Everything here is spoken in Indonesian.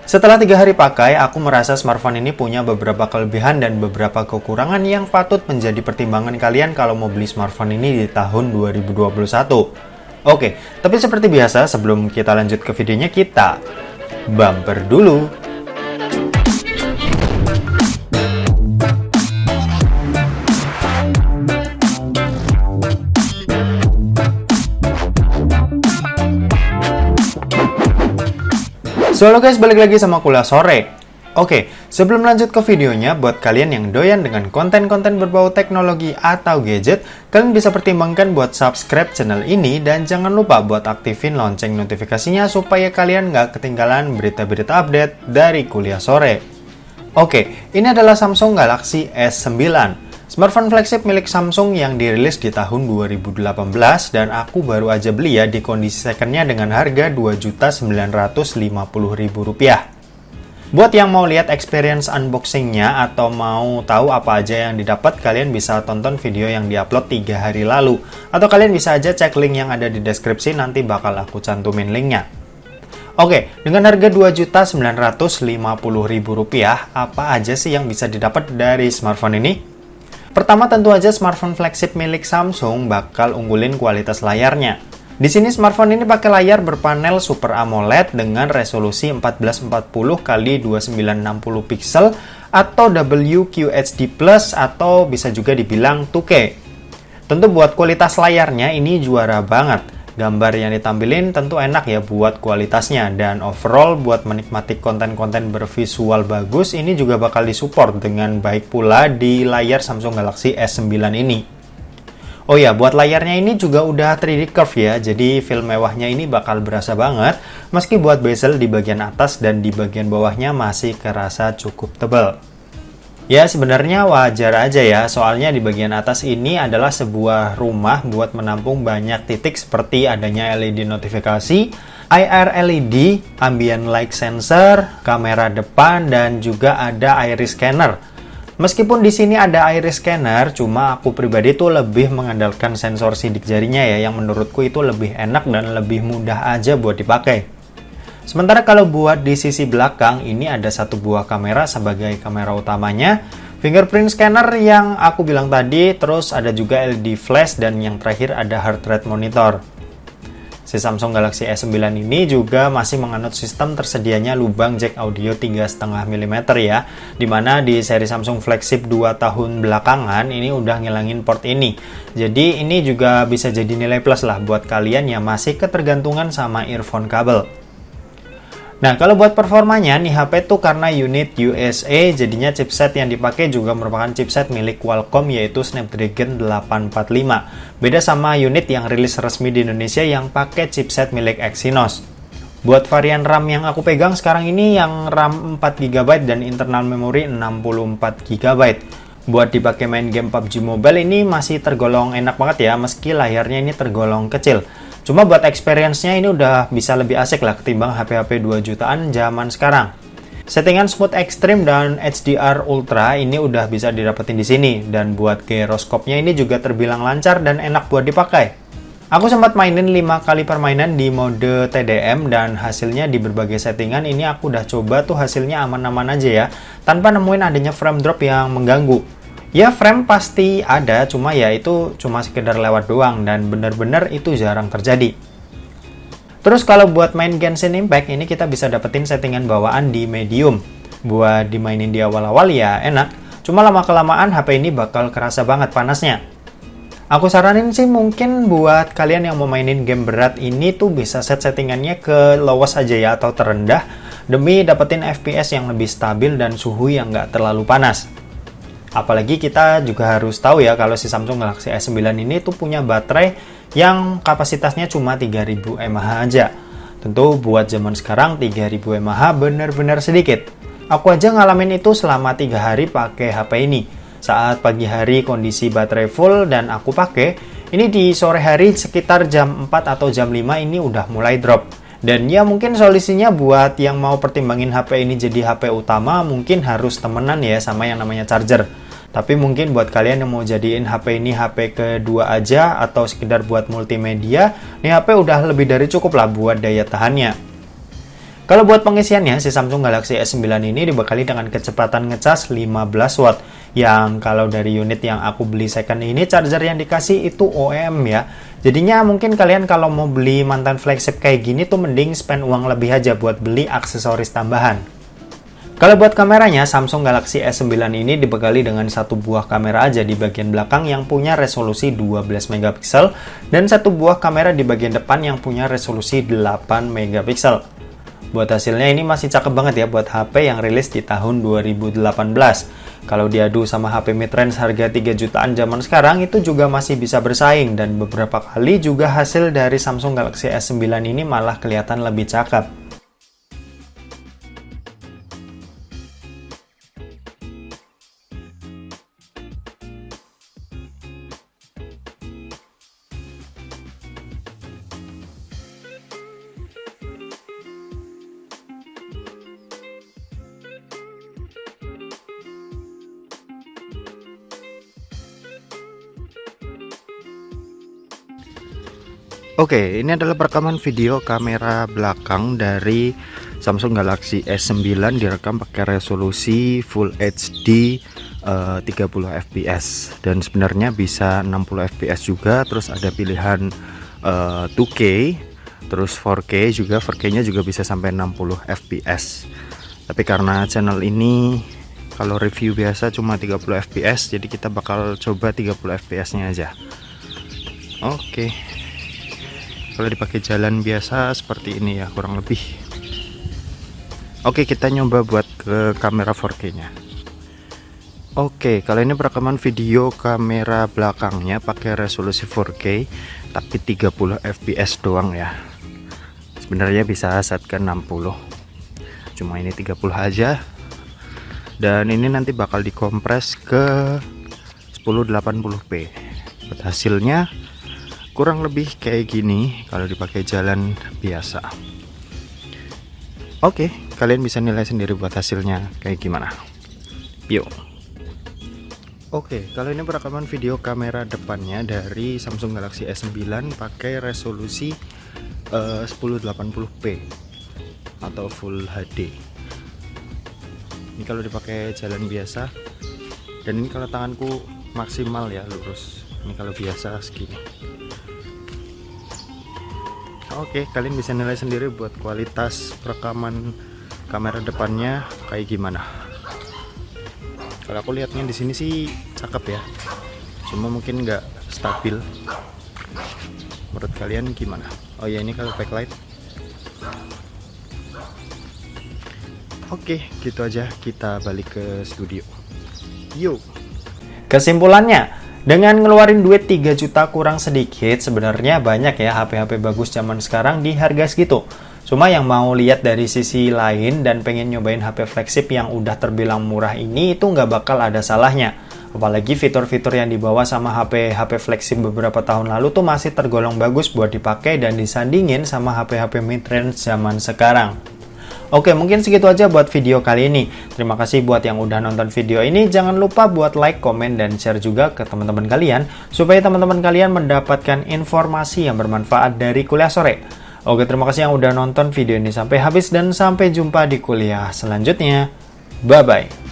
Setelah 3 hari pakai, aku merasa smartphone ini punya beberapa kelebihan dan beberapa kekurangan yang patut menjadi pertimbangan kalian kalau mau beli smartphone ini di tahun 2021. Oke, tapi seperti biasa sebelum kita lanjut ke videonya, kita bumper dulu. So, halo guys, balik lagi sama Kuliah Sore. Oke, sebelum lanjut ke videonya, buat kalian yang doyan dengan konten-konten berbau teknologi atau gadget, kalian bisa pertimbangkan buat subscribe channel ini dan jangan lupa buat aktifin lonceng notifikasinya supaya kalian nggak ketinggalan berita-berita update dari Kuliah Sore. Oke, ini adalah Samsung Galaxy S9. Smartphone flagship milik Samsung yang dirilis di tahun 2018 dan aku baru aja beli ya di kondisi secondnya dengan harga Rp2.950.000. Buat yang mau lihat experience unboxingnya atau mau tahu apa aja yang didapat, kalian bisa tonton video yang diupload 3 hari lalu. Atau kalian bisa aja cek link yang ada di deskripsi, nanti bakal aku cantumin linknya. Oke, dengan harga Rp2.950.000, apa aja sih yang bisa didapat dari smartphone ini? Pertama, tentu aja smartphone flagship milik Samsung bakal unggulin kualitas layarnya. Di sini smartphone ini pakai layar berpanel Super AMOLED dengan resolusi 1440x2960 pixel atau WQHD+ atau bisa juga dibilang 2K. Tentu buat kualitas layarnya ini juara banget. Gambar yang ditampilin tentu enak ya buat kualitasnya, dan overall buat menikmati konten-konten bervisual bagus ini juga bakal disupport dengan baik pula di layar Samsung Galaxy S9 ini. Oh ya, buat layarnya ini juga udah 3D curve ya, jadi feel mewahnya ini bakal berasa banget, meski buat bezel di bagian atas dan di bagian bawahnya masih kerasa cukup tebal. Ya, sebenarnya wajar aja ya, soalnya di bagian atas ini adalah sebuah rumah buat menampung banyak titik seperti adanya LED notifikasi, IR LED, ambient light sensor, kamera depan, dan juga ada iris scanner. Meskipun di sini ada iris scanner, cuma aku pribadi tuh lebih mengandalkan sensor sidik jarinya ya, yang menurutku itu lebih enak dan lebih mudah aja buat dipakai. Sementara kalau buat di sisi belakang, ini ada satu buah kamera sebagai kamera utamanya, fingerprint scanner yang aku bilang tadi, terus ada juga LED flash, dan yang terakhir ada heart rate monitor. Si Samsung Galaxy S9 ini juga masih menganut sistem tersedianya lubang jack audio 3,5 mm ya, dimana di seri Samsung flagship 2 tahun belakangan ini udah ngilangin port ini. Jadi ini juga bisa jadi nilai plus lah buat kalian yang masih ketergantungan sama earphone kabel. Nah, kalau buat performanya, nih HP tuh karena unit USA, jadinya chipset yang dipakai juga merupakan chipset milik Qualcomm yaitu Snapdragon 845. Beda sama unit yang rilis resmi di Indonesia yang pakai chipset milik Exynos. Buat varian RAM yang aku pegang sekarang ini yang RAM 4GB dan internal memori 64GB. Buat dipakai main game PUBG Mobile ini masih tergolong enak banget ya, meski layarnya ini tergolong kecil. Cuma buat experience-nya ini udah bisa lebih asik lah ketimbang HP-HP 2 jutaan zaman sekarang. Settingan smooth extreme dan HDR ultra ini udah bisa didapetin di sini, dan buat gyroscope-nya ini juga terbilang lancar dan enak buat dipakai. Aku sempat mainin 5 kali permainan di mode TDM dan hasilnya di berbagai settingan ini aku udah coba tuh hasilnya aman-aman aja ya, tanpa nemuin adanya frame drop yang mengganggu. Ya, frame pasti ada, cuma ya itu cuma sekedar lewat doang dan bener-bener itu jarang terjadi. Terus kalau buat main Genshin Impact ini kita bisa dapetin settingan bawaan di medium. Buat dimainin di awal-awal ya enak, cuma lama-kelamaan HP ini bakal kerasa banget panasnya. Aku saranin sih mungkin buat kalian yang mau mainin game berat ini tuh bisa set settingannya ke lowest aja ya atau terendah demi dapetin FPS yang lebih stabil dan suhu yang nggak terlalu panas. Apalagi kita juga harus tahu ya kalau si Samsung Galaxy S9 ini tuh punya baterai yang kapasitasnya cuma 3000 mAh aja. Tentu buat zaman sekarang 3000 mAh bener-bener sedikit. Aku aja ngalamin itu selama 3 hari pakai HP ini. Saat pagi hari kondisi baterai full dan aku pakai, ini di sore hari sekitar jam 4 atau jam 5 ini udah mulai drop. Dan ya mungkin solusinya buat yang mau pertimbangin HP ini jadi HP utama mungkin harus temenan ya sama yang namanya charger. Tapi mungkin buat kalian yang mau jadiin HP ini HP kedua aja atau sekedar buat multimedia, nih HP udah lebih dari cukup lah buat daya tahannya. Kalau buat pengisiannya, si Samsung Galaxy S9 ini dibekali dengan kecepatan ngecas 15 watt. Yang kalau dari unit yang aku beli second ini, charger yang dikasih itu OEM ya. Jadinya mungkin kalian kalau mau beli mantan flagship kayak gini tuh mending spend uang lebih aja buat beli aksesoris tambahan. Kalau buat kameranya, Samsung Galaxy S9 ini dibekali dengan satu buah kamera aja di bagian belakang yang punya resolusi 12 megapiksel dan satu buah kamera di bagian depan yang punya resolusi 8 megapiksel. Buat hasilnya ini masih cakep banget ya buat HP yang rilis di tahun 2018. Kalau diadu sama HP mid-range harga 3 jutaan zaman sekarang itu juga masih bisa bersaing dan beberapa kali juga hasil dari Samsung Galaxy S9 ini malah kelihatan lebih cakep. Oke, ini adalah perekaman video kamera belakang dari Samsung Galaxy S9 direkam pakai resolusi Full HD 30 fps dan sebenarnya bisa 60 fps juga, terus ada pilihan 2K, terus 4K juga, 4K nya juga bisa sampai 60 fps. Tapi karena channel ini kalau review biasa cuma 30 fps, jadi kita bakal coba 30 fps nya aja. Oke. Kalau dipakai jalan biasa seperti ini ya kurang lebih. Oke, kita nyoba buat ke kamera 4K nya. Oke, kalau ini perekaman video kamera belakangnya pakai resolusi 4K tapi 30 fps doang ya. Sebenarnya bisa set ke 60, cuma ini 30 aja. Dan ini nanti bakal dikompres ke 1080p. Buat hasilnya kurang lebih kayak gini kalau dipakai jalan biasa. Oke, kalian bisa nilai sendiri buat hasilnya kayak gimana. Yuk. Oke, kalau ini perekaman video kamera depannya dari Samsung Galaxy S9 pakai resolusi 1080p atau Full HD. Ini kalau dipakai jalan biasa, dan ini kalau tanganku maksimal ya lurus. Ini kalau biasa segini. Oke, kalian bisa nilai sendiri buat kualitas perekaman kamera depannya kayak gimana. Kalau aku lihatnya di sini sih cakep ya, cuma mungkin nggak stabil. Menurut kalian gimana? Oh ya, ini kalau backlight. Oke, gitu aja, kita balik ke studio. Yuk. Kesimpulannya, dengan ngeluarin duit 3 juta kurang sedikit, sebenarnya banyak ya HP-HP bagus zaman sekarang di harga segitu. Cuma yang mau lihat dari sisi lain dan pengen nyobain HP flagship yang udah terbilang murah ini, itu nggak bakal ada salahnya. Apalagi fitur-fitur yang dibawa sama HP-HP flagship beberapa tahun lalu tuh masih tergolong bagus buat dipakai dan disandingin sama HP-HP mid-range zaman sekarang. Oke, mungkin segitu aja buat video kali ini. Terima kasih buat yang udah nonton video ini. Jangan lupa buat like, komen, dan share juga ke teman-teman kalian, supaya teman-teman kalian mendapatkan informasi yang bermanfaat dari kuliah sore. Oke, terima kasih yang udah nonton video ini sampai habis dan sampai jumpa di kuliah selanjutnya. Bye-bye.